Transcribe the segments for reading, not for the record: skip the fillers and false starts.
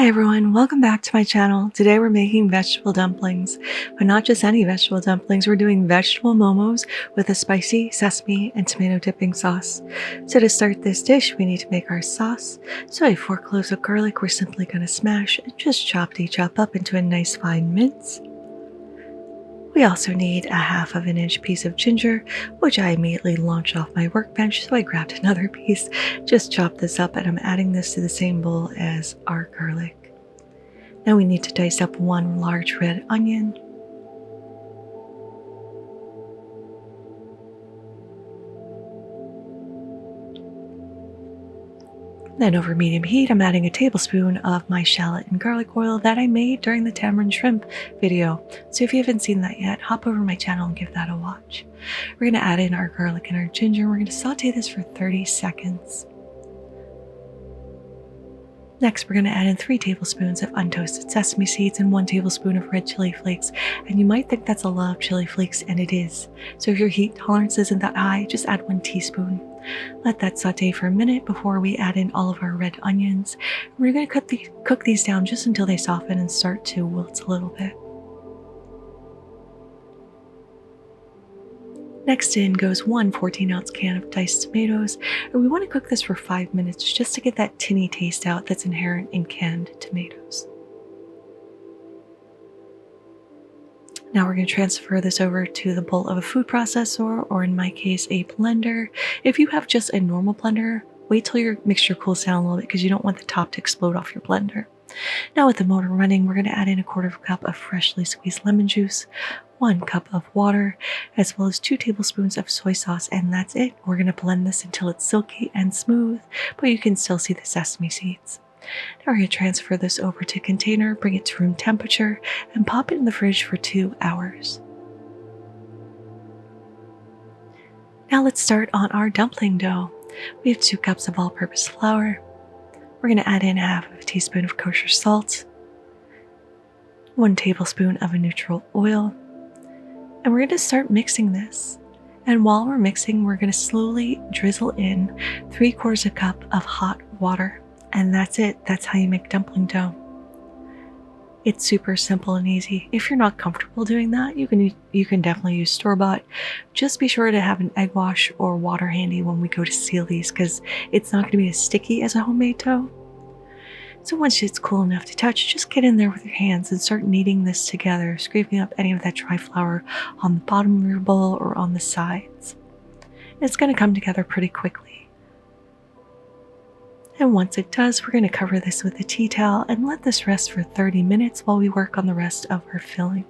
Hi everyone, welcome back to my channel. Today we're making vegetable dumplings, but not just any vegetable dumplings. We're doing vegetable momos with a spicy sesame and tomato dipping sauce. So to start this dish, we need to make our sauce. So a 4 cloves of garlic we're simply going to smash and just chop up into a nice fine mince. We also need a 1/2 inch piece of ginger, which I immediately launched off my workbench, so I grabbed another piece, just chopped this up, and I'm adding this to the same bowl as our garlic. Now we need to dice up 1 large red onion. Then over medium heat, I'm adding a tablespoon of my shallot and garlic oil that I made during the tamarind shrimp video. So if you haven't seen that yet, hop over to my channel and give that a watch. We're going to add in our garlic and our ginger. We're going to saute this for 30 seconds. Next, we're going to add in 3 tablespoons of untoasted sesame seeds and 1 tablespoon of red chili flakes. And you might think that's a lot of chili flakes, and it is. So if your heat tolerance isn't that high, just add 1 teaspoon. Let that saute for a minute before we add in all of our red onions. We're going to cook these down just until they soften and start to wilt a little bit. Next in goes 1 14-ounce can of diced tomatoes, and we want to cook this for 5 minutes just to get that tinny taste out that's inherent in canned tomatoes. Now we're going to transfer this over to the bowl of a food processor, or in my case, a blender. If you have just a normal blender, wait till your mixture cools down a little bit because you don't want the top to explode off your blender. Now with the motor running, we're going to add in 1/4 cup of freshly squeezed lemon juice, 1 cup of water, as well as 2 tablespoons of soy sauce, and that's it. We're going to blend this until it's silky and smooth, but you can still see the sesame seeds. Now we're going to transfer this over to a container, bring it to room temperature, and pop it in the fridge for 2 hours. Now let's start on our dumpling dough. We have 2 cups of all-purpose flour. We're going to add in 1/2 teaspoon of kosher salt, 1 tablespoon of a neutral oil, and we're going to start mixing this. And while we're mixing, we're going to slowly drizzle in 3/4 cup of hot water. And that's it. That's how you make dumpling dough. It's super simple and easy. If you're not comfortable doing that, you can definitely use store-bought. Just be sure to have an egg wash or water handy when we go to seal these, because it's not going to be as sticky as a homemade dough. So once it's cool enough to touch, just get in there with your hands and start kneading this together, scraping up any of that dry flour on the bottom of your bowl or on the sides. It's going to come together pretty quickly. And once it does, we're going to cover this with a tea towel and let this rest for 30 minutes while we work on the rest of our filling.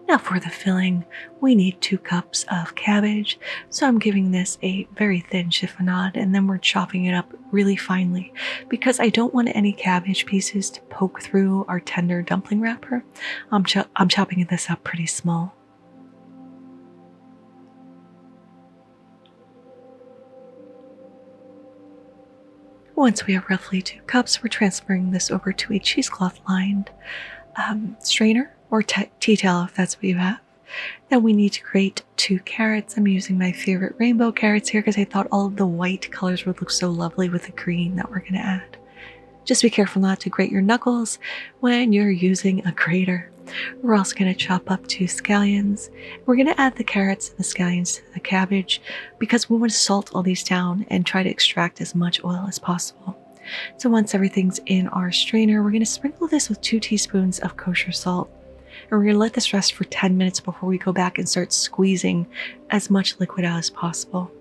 Now for the filling, we need 2 cups of cabbage. So I'm giving this a very thin chiffonade, and then we're chopping it up really finely because I don't want any cabbage pieces to poke through our tender dumpling wrapper. I'm chopping this up pretty small. Once we have roughly 2 cups, we're transferring this over to a cheesecloth lined strainer or tea towel if that's what you have. Then we need to grate 2 carrots. I'm using my favorite rainbow carrots here because I thought all of the white colors would look so lovely with the green that we're going to add. Just be careful not to grate your knuckles when you're using a grater. We're also going to chop up 2 scallions. We're going to add the carrots and the scallions to the cabbage because we want to salt all these down and try to extract as much oil as possible. So once everything's in our strainer, we're going to sprinkle this with 2 teaspoons of kosher salt. And we're going to let this rest for 10 minutes before we go back and start squeezing as much liquid out as possible.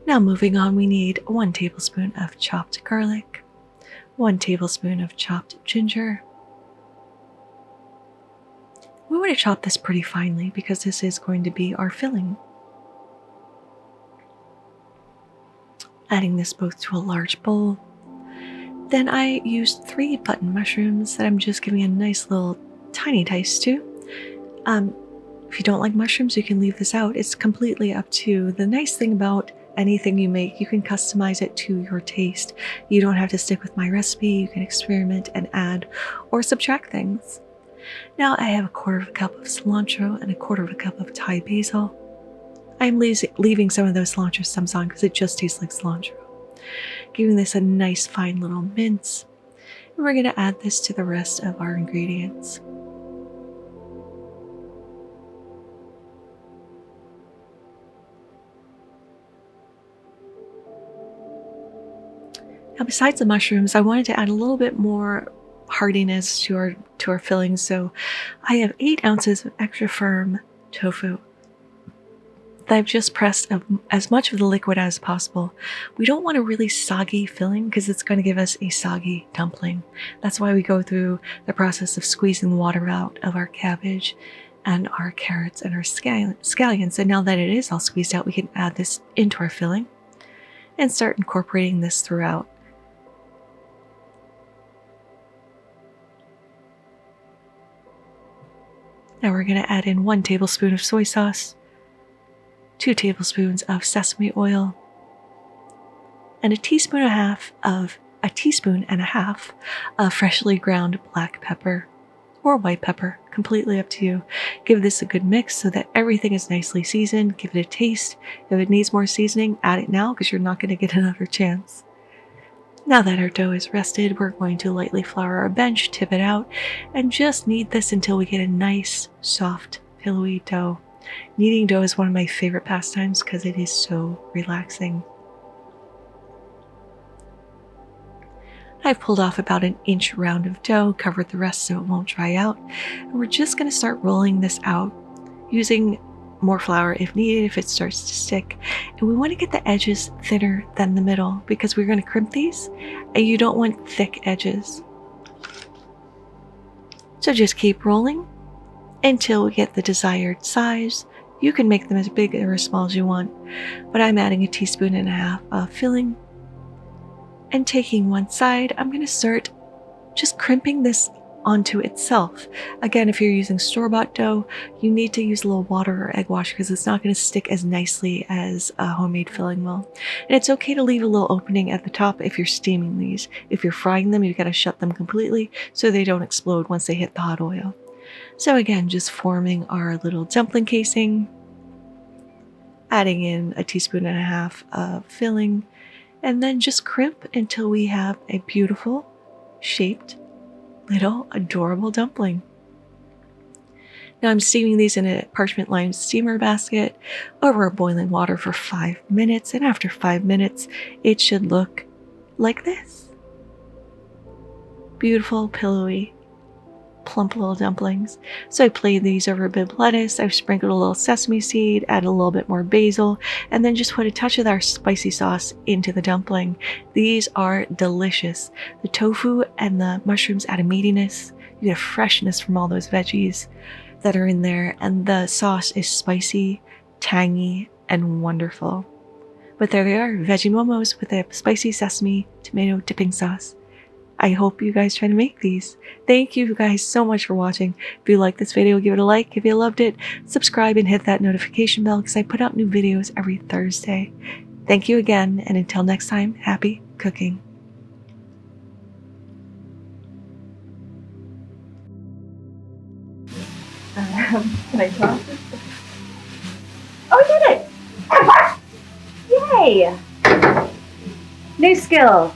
Now moving on, we need 1 tablespoon of chopped garlic, 1 tablespoon of chopped ginger. We want to chop this pretty finely because this is going to be our filling. Adding this both to a large bowl. Then I used 3 button mushrooms that I'm just giving a nice little tiny dice to. If you don't like mushrooms, you can leave this out. It's completely up to you. The nice thing about anything you make, you can customize it to your taste. You don't have to stick with my recipe. You can experiment and add or subtract things. Now I have 1/4 cup of cilantro and 1/4 cup of Thai basil. I'm leaving some of those cilantro stems on because it just tastes like cilantro. giving this a nice fine little mince. And we're going to add this to the rest of our ingredients. Now, besides the mushrooms, I wanted to add a little bit more heartiness to our fillings. So I have 8 ounces of extra firm tofu that I've just pressed as much of the liquid as possible. We don't want a really soggy filling because it's going to give us a soggy dumpling. That's why we go through the process of squeezing the water out of our cabbage and our carrots and our scallions. And now that it is all squeezed out, we can add this into our filling and start incorporating this throughout. Now we're going to add in 1 tablespoon of soy sauce, 2 tablespoons of sesame oil, and a teaspoon and a half of freshly ground black pepper or white pepper, completely up to you. Give this a good mix so that everything is nicely seasoned. Give it a taste. If it needs more seasoning, add it now because you're not going to get another chance. Now that our dough is rested, we're going to lightly flour our bench, tip it out, and just knead this until we get a nice, soft, pillowy dough. Kneading dough is one of my favorite pastimes because it is so relaxing. I've pulled off about an inch round of dough, covered the rest so it won't dry out, and we're just going to start rolling this out using more flour if needed if it starts to stick. And we want to get the edges thinner than the middle because we're going to crimp these and you don't want thick edges. So just keep rolling until we get the desired size. You can make them as big or as small as you want, but I'm adding a teaspoon and a half of filling. And taking one side, I'm going to start just crimping this onto itself. Again, if you're using store-bought dough, you need to use a little water or egg wash because it's not going to stick as nicely as a homemade filling will. And it's okay to leave a little opening at the top if you're steaming these. If you're frying them, you've got to shut them completely so they don't explode once they hit the hot oil. So again, just forming our little dumpling casing, adding in a teaspoon and a half of filling, and then just crimp until we have a beautiful shaped little adorable dumpling. Now I'm steaming these in a parchment lined steamer basket over boiling water for 5 minutes, and after 5 minutes it should look like this. Beautiful, pillowy, plump little dumplings. So I played these over a bit of lettuce. I've sprinkled a little sesame seed, added a little bit more basil, and then just put a touch of our spicy sauce into the dumpling. These are delicious. The tofu and the mushrooms add a meatiness. You get a freshness from all those veggies that are in there, and the sauce is spicy, tangy, and wonderful. But there they are, Veggie Momos with a spicy sesame tomato dipping sauce. I hope you guys try to make these. Thank you guys so much for watching. If you liked this video, give it a like. If you loved it, subscribe and hit that notification bell because I put out new videos every Thursday. Thank you again, and until next time, happy cooking. Can I talk? Oh, I did it! Yay! New skill.